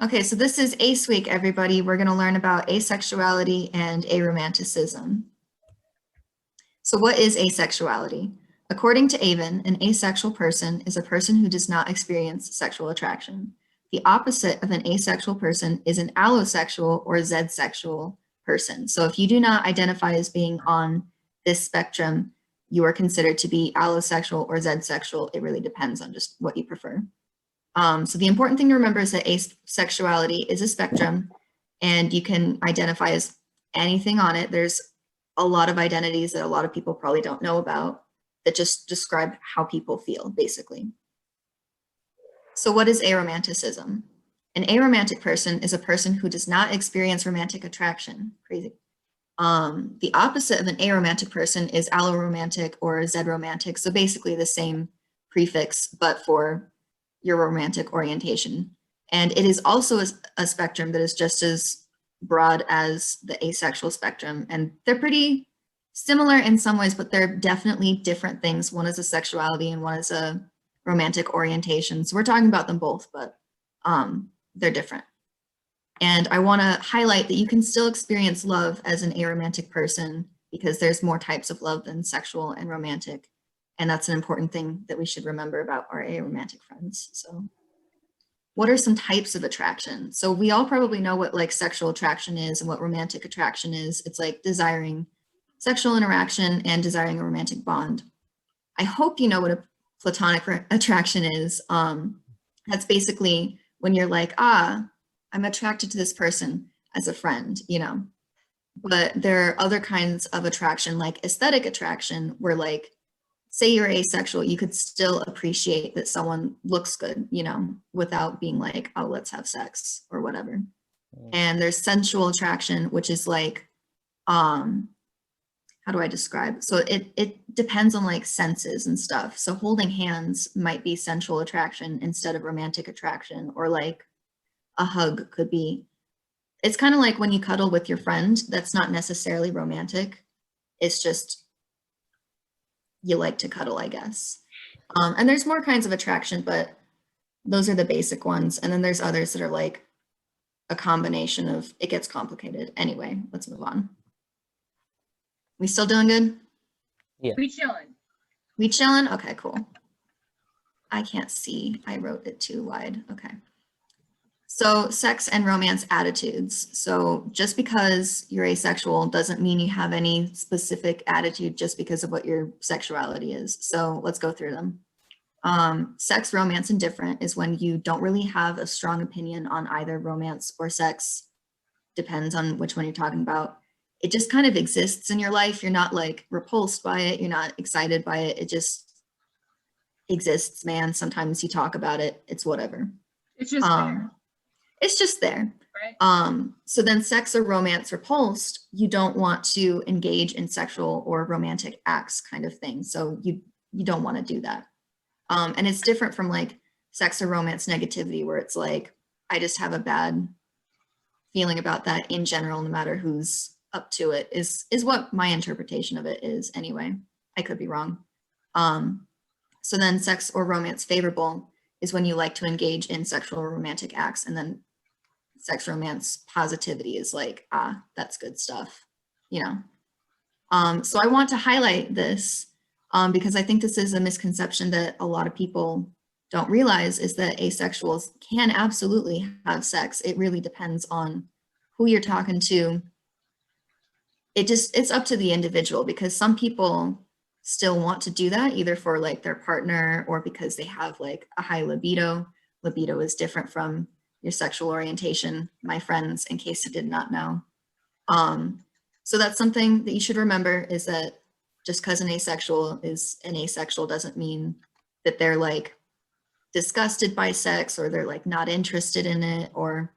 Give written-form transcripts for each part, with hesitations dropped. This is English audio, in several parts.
Okay, so this is ACE week, everybody. We're going to learn about asexuality and aromanticism. So what is asexuality? According to Avon, an asexual person is a person who does not experience sexual attraction. The opposite of an asexual person is an allosexual or Z-sexual person. So if you do not identify as being on this spectrum, you are considered to be allosexual or Z-sexual. It really depends on just what you prefer. So the important thing to remember is that asexuality is a spectrum and you can identify as anything on it. There's a lot of identities that a lot of people probably don't know about that just describe how people feel, basically. So what is aromanticism? An aromantic person is a person who does not experience romantic attraction. Crazy. The opposite of an aromantic person is alloromantic or Z-romantic. So basically the same prefix, but for your romantic orientation. And it is also a spectrum that is just as broad as the asexual spectrum. And they're pretty similar in some ways, but they're definitely different things. One is a sexuality and one is a romantic orientation. So we're talking about them both, but they're different. And I want to highlight that you can still experience love as an aromantic person because there's more types of love than sexual and romantic. And that's an important thing that we should remember about our aromantic friends. So what are some types of attraction? So we all probably know what like sexual attraction is and what romantic attraction is. It's like desiring sexual interaction and desiring a romantic bond. I hope you know what a platonic attraction is. That's basically when you're like, I'm attracted to this person as a friend, you know. But there are other kinds of attraction like aesthetic attraction where like, say you're asexual, you could still appreciate that someone looks good, you know, without being like, oh, let's have sex or whatever. And there's sensual attraction, which is like, how do I describe? So it depends on like senses and stuff. So holding hands might be sensual attraction instead of romantic attraction, or like a hug could be. It's kind of like when you cuddle with your friend, that's not necessarily romantic. It's just you like to cuddle, I guess. And there's more kinds of attraction, but those are the basic ones. And then there's others that are like a combination of, it gets complicated. Anyway, let's move on. We still doing good? Yeah. We chilling. We chilling? Okay, cool. I can't see. I wrote it too wide. Okay. So sex and romance attitudes. So just because you're asexual doesn't mean you have any specific attitude just because of what your sexuality is. So let's go through them. Sex, romance, and different is when you don't really have a strong opinion on either romance or sex. Depends on which one you're talking about. It just kind of exists in your life. You're not like repulsed by it. You're not excited by it. It just exists, man. Sometimes you talk about it. It's whatever. It's just there. It's just there. Right. So then sex or romance repulsed, you don't want to engage in sexual or romantic acts kind of thing. So you don't want to do that. And it's different from like sex or romance negativity where it's like, I just have a bad feeling about that in general, no matter who's up to it is what my interpretation of it is anyway. I could be wrong. So then sex or romance favorable is when you like to engage in sexual or romantic acts, and then sex romance positivity is like, that's good stuff, you know. So I want to highlight this because I think this is a misconception that a lot of people don't realize is that asexuals can absolutely have sex. It really depends on who you're talking to. It's up to the individual because some people still want to do that either for like their partner or because they have like a high libido. Libido is different from your sexual orientation, my friends, in case you did not know. So that's something that you should remember is that just because an asexual is an asexual doesn't mean that they're like disgusted by sex or they're like not interested in it or,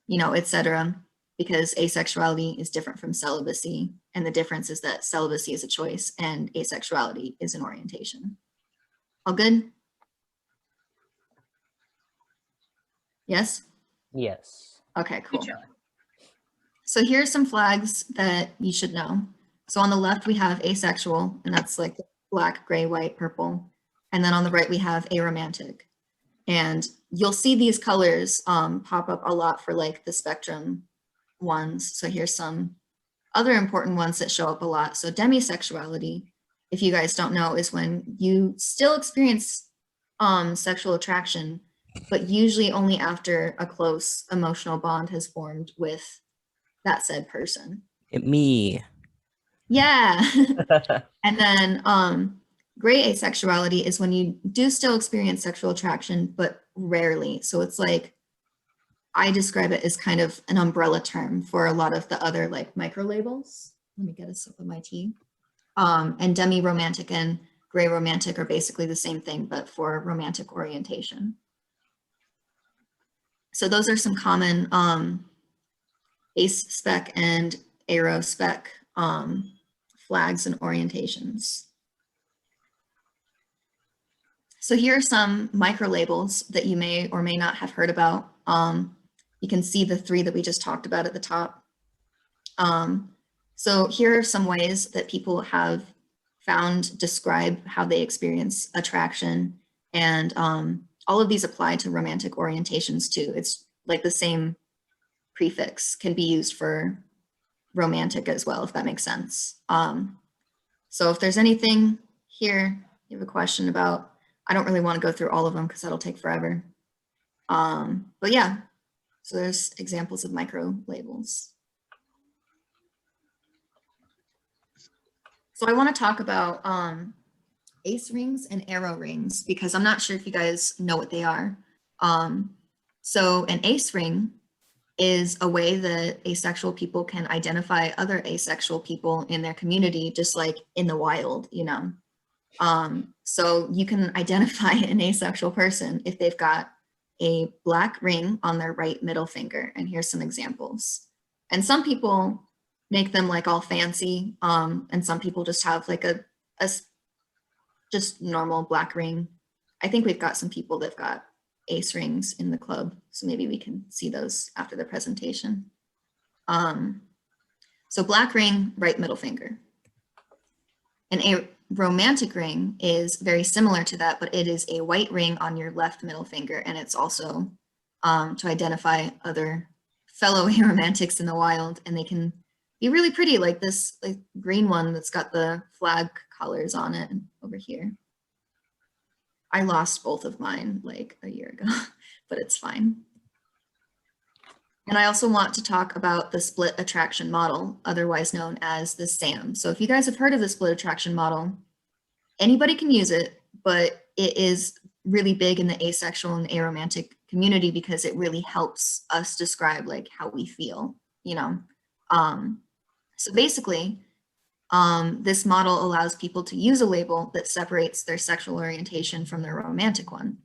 you know, etc. Because asexuality is different from celibacy. And the difference is that celibacy is a choice and asexuality is an orientation. All good? Yes? Yes. Okay, We cool. chilling. So here are some flags that you should know. So on the left, we have asexual, and that's like black, gray, white, purple. And then on the right, we have aromantic. And you'll see these colors pop up a lot for like the spectrum ones. So here's some other important ones that show up a lot. So demisexuality, if you guys don't know, is when you still experience sexual attraction, but usually only after a close emotional bond has formed with that said person. Me. Yeah. And then gray asexuality is when you do still experience sexual attraction, but rarely. So it's like, I describe it as kind of an umbrella term for a lot of the other like micro labels. Let me get a sip of my tea. And demi-romantic and gray romantic are basically the same thing, but for romantic orientation. So those are some common ace spec and arrow spec flags and orientations. So here are some micro labels that you may or may not have heard about. You can see the three that we just talked about at the top. So here are some ways that people have found describe how they experience attraction, and all of these apply to romantic orientations too. It's like the same prefix can be used for romantic as well, if that makes sense. So if there's anything here you have a question about, I don't really want to go through all of them because that'll take forever. But yeah, so there's examples of micro labels. So I want to talk about ace rings and arrow rings because I'm not sure if you guys know what they are. So an ace ring is a way that asexual people can identify other asexual people in their community, just like in the wild, you know. So you can identify an asexual person if they've got a black ring on their right middle finger. And here's some examples. And some people make them like all fancy, and some people just have like a just normal black ring. I think we've got some people that've got ace rings in the club, so maybe we can see those after the presentation. So black ring, right middle finger. And a romantic ring is very similar to that, but it is a white ring on your left middle finger, and it's also to identify other fellow aromantics in the wild, and they can be really pretty, like this like green one that's got the flag colors on it over here. I lost both of mine like a year ago, but it's fine. And I also want to talk about the split attraction model, otherwise known as the SAM. So if you guys have heard of the split attraction model, anybody can use it, but it is really big in the asexual and aromantic community because it really helps us describe like how we feel, you know. So basically, this model allows people to use a label that separates their sexual orientation from their romantic one.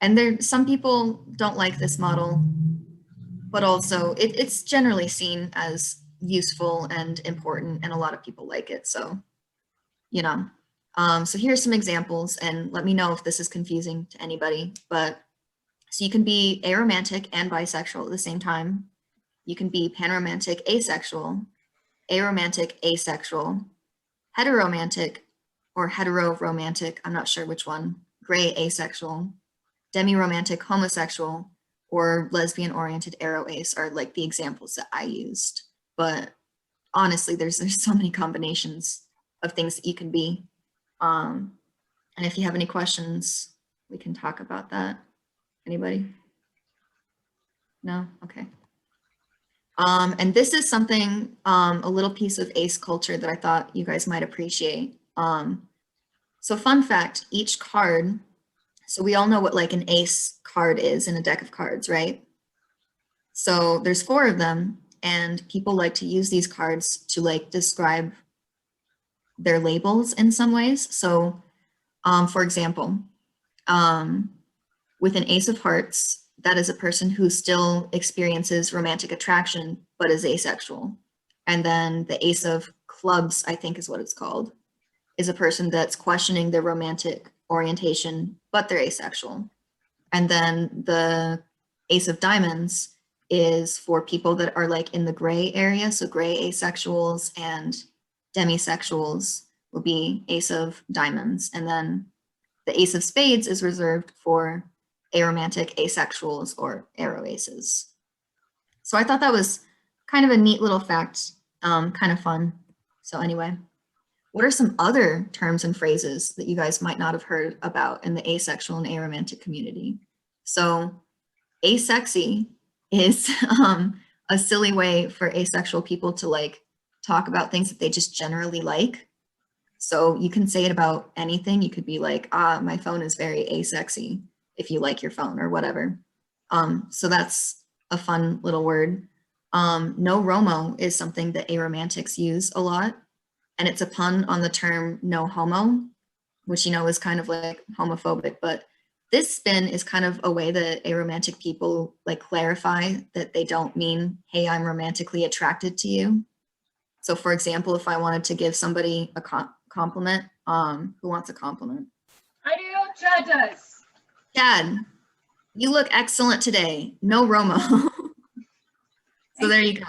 And some people don't like this model, but also it's generally seen as useful and important, and a lot of people like it. So, you know, so here's some examples, and let me know if this is confusing to anybody. But so you can be aromantic and bisexual at the same time. You can be panromantic, asexual, aromantic, asexual, heteromantic, or hetero-romantic, I'm not sure which one, gray asexual, demi-romantic, homosexual, or lesbian-oriented aro-ace are like the examples that I used. But honestly, there's so many combinations of things that you can be. And if you have any questions, we can talk about that. Anybody? No? Okay. And this is something, a little piece of ACE culture that I thought you guys might appreciate. So fun fact, each card, so we all know what like an ACE card is in a deck of cards, right? So there's 4 of them, and people like to use these cards to like describe their labels in some ways. So for example, with an Ace of Hearts, that is a person who still experiences romantic attraction, but is asexual. And then the Ace of Clubs, I think is what it's called, is a person that's questioning their romantic orientation, but they're asexual. And then the Ace of Diamonds is for people that are like in the gray area. So gray asexuals and demisexuals will be Ace of Diamonds. And then The ace of spades is reserved for aromantic asexuals or aroaces. So I thought that was kind of a neat little fact, kind of fun. So anyway, what are some other terms and phrases that you guys might not have heard about in the asexual and aromantic community? So asexy is a silly way for asexual people to like talk about things that they just generally like. So you can say it about anything. You could be like, my phone is very asexy if you like your phone or whatever. So that's a fun little word. No romo is something that aromantics use a lot. And it's a pun on the term no homo, which, you know, is kind of like homophobic, but this spin is kind of a way that aromantic people like clarify that they don't mean, hey, I'm romantically attracted to you. So for example, if I wanted to give somebody a compliment, who wants a compliment? I do. Chad does. Chad, you look excellent today. No Romo. So there you go.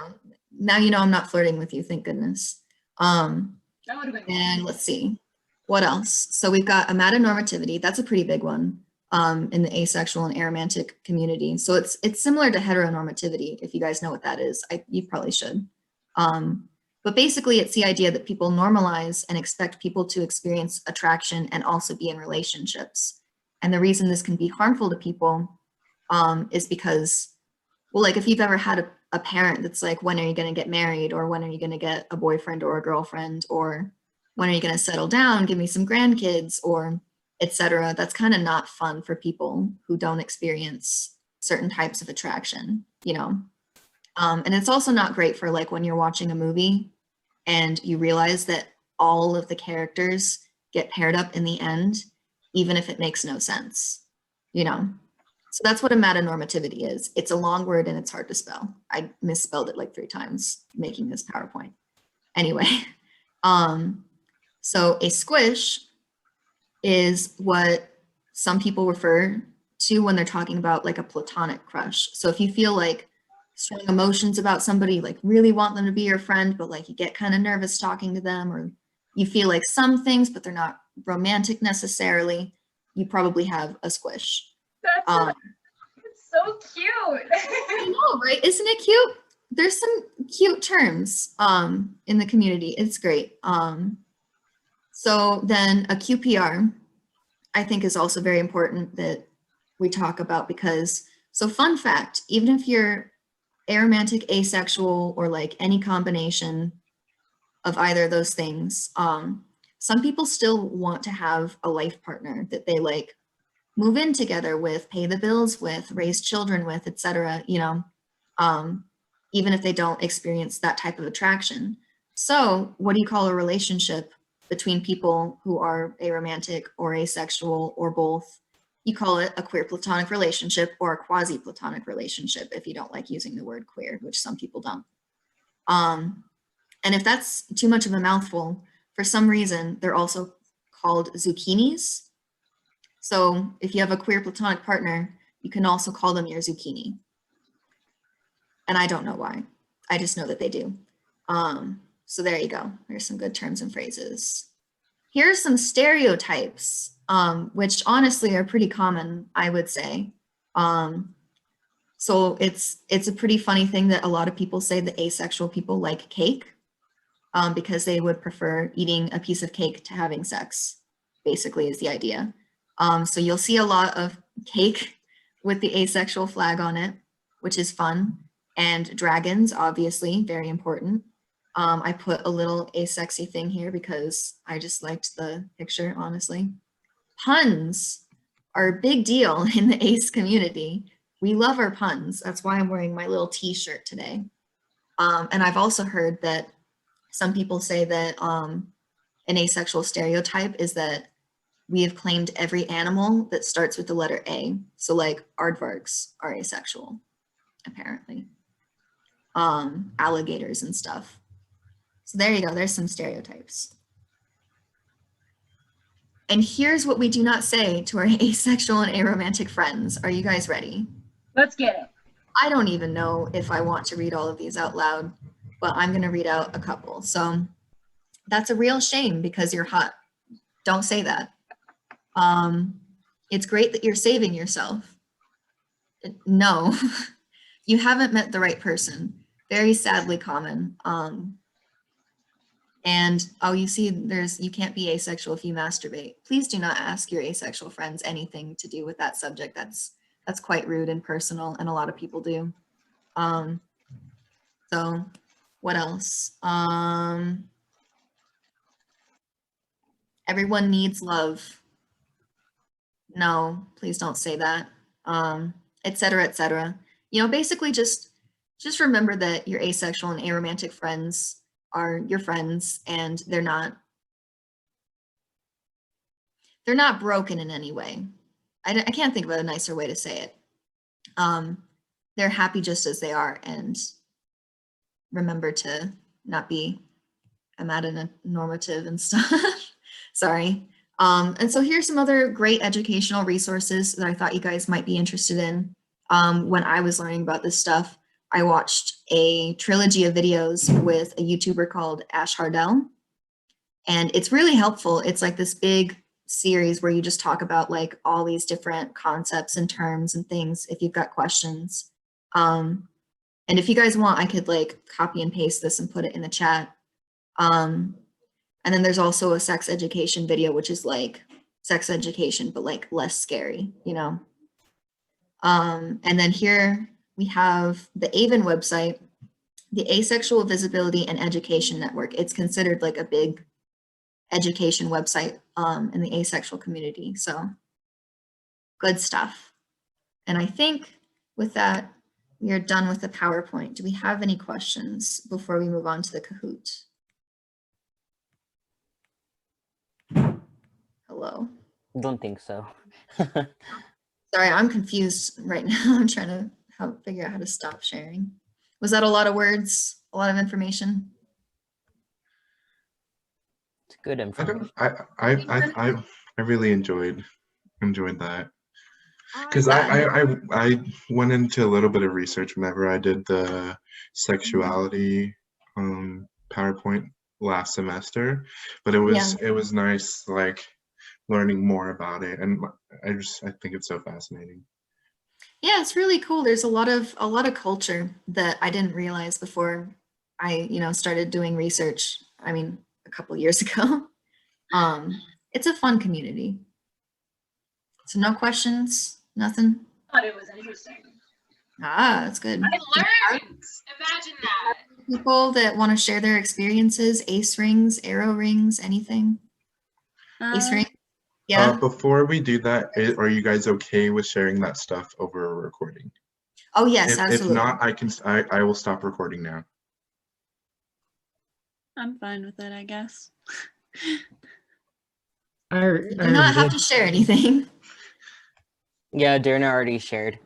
Now you know I'm not flirting with you, thank goodness. That would have been And let's see, what else? So we've got amatonormativity. That's a pretty big one in the asexual and aromantic community. So it's similar to heteronormativity, if you guys know what that is. You probably should. But basically, it's the idea that people normalize and expect people to experience attraction and also be in relationships. And the reason this can be harmful to people is because, well, like if you've ever had a parent that's like, when are you going to get married? Or when are you going to get a boyfriend or a girlfriend? Or when are you going to settle down, give me some grandkids, or etc. That's kind of not fun for people who don't experience certain types of attraction, you know? And it's also not great for like when you're watching a movie and you realize that all of the characters get paired up in the end, even if it makes no sense, you know? So that's what amatonormativity is. It's a long word and it's hard to spell. I misspelled it like 3 times making this PowerPoint. Anyway, so a squish is what some people refer to when they're talking about like a platonic crush. So if you feel like strong emotions about somebody, like really want them to be your friend, but like you get kind of nervous talking to them, or you feel like some things, but they're not romantic necessarily, you probably have a squish. That's it's so cute. I know, right? Isn't it cute? There's some cute terms in the community. It's great. So then a QPR, I think, is also very important that we talk about because, so fun fact, even if you're aromantic, asexual, or like any combination of either of those things, some people still want to have a life partner that they like move in together with, pay the bills with, raise children with, etc. You know, even if they don't experience that type of attraction. So what do you call a relationship between people who are aromantic or asexual or both? You call it a queer platonic relationship or a quasi-platonic relationship if you don't like using the word queer, which some people don't. And if that's too much of a mouthful, for some reason, they're also called zucchinis. So if you have a queer platonic partner, you can also call them your zucchini. And I don't know why. I just know that they do. So there you go. There's some good terms and phrases. Here are some stereotypes, which honestly are pretty common, I would say. So it's a pretty funny thing that a lot of people say that asexual people like cake because they would prefer eating a piece of cake to having sex, basically is the idea. So you'll see a lot of cake with the asexual flag on it, which is fun. And dragons, obviously, very important. I put a little asexy thing here because I just liked the picture, honestly. Puns are a big deal in the ace community. We love our puns. That's why I'm wearing my little t-shirt today. And I've also heard that some people say that an asexual stereotype is that we have claimed every animal that starts with the letter A. So like aardvarks are asexual, apparently. Alligators and stuff. So there you go, there's some stereotypes. And here's what we do not say to our asexual and aromantic friends. Are you guys ready? Let's get it. I don't even know if I want to read all of these out loud, but I'm gonna read out a couple. So that's a real shame because you're hot. Don't say that. It's great that you're saving yourself. No, you haven't met the right person. Very sadly common. And oh, you see, you can't be asexual if you masturbate. Please do not ask your asexual friends anything to do with that subject. That's quite rude and personal, and a lot of people do. So what else? Everyone needs love. No, please don't say that. Et cetera, et cetera. You know, basically just remember that your asexual and aromantic friends are your friends, and they're not broken in any way. I can't think of a nicer way to say it. They're happy just as they are, and remember to not be normative and stuff. Sorry. And so here's some other great educational resources that I thought you guys might be interested in. When I was learning about this stuff, I watched a trilogy of videos with a YouTuber called Ash Hardell, and it's really helpful. It's like this big series where you just talk about like all these different concepts and terms and things if you've got questions. And if you guys want, I could like copy and paste this and put it in the chat. And then there's also a sex education video, which is like sex education, but like less scary, you know? And then here we have the AVEN website, the Asexual Visibility and Education Network. It's considered like a big education website in the asexual community. So good stuff. And I think with that, we are done with the PowerPoint. Do we have any questions before we move on to the Kahoot? Hello. Don't think so. Sorry, I'm confused right now. I'm trying to figure out how to stop sharing. Was that a lot of words? A lot of information? It's good I information. don't. I really enjoyed that because Glad. I went into a little bit of research whenever I did the sexuality PowerPoint last semester, but it was nice like learning more about it, and I think it's so fascinating. Yeah, it's really cool. There's a lot of culture that I didn't realize before I, started doing research. I mean, a couple years ago. It's a fun community. So no questions, nothing. Thought it was interesting. Ah, that's good. I learned. Imagine that. People that want to share their experiences, ace rings, arrow rings, anything. Ace ring. Yeah. Before we do that, are you guys okay with sharing that stuff over a recording? Oh yes, absolutely. If not, I will stop recording now. I'm fine with it, I guess. You do not have to share anything. Yeah, Darren already shared.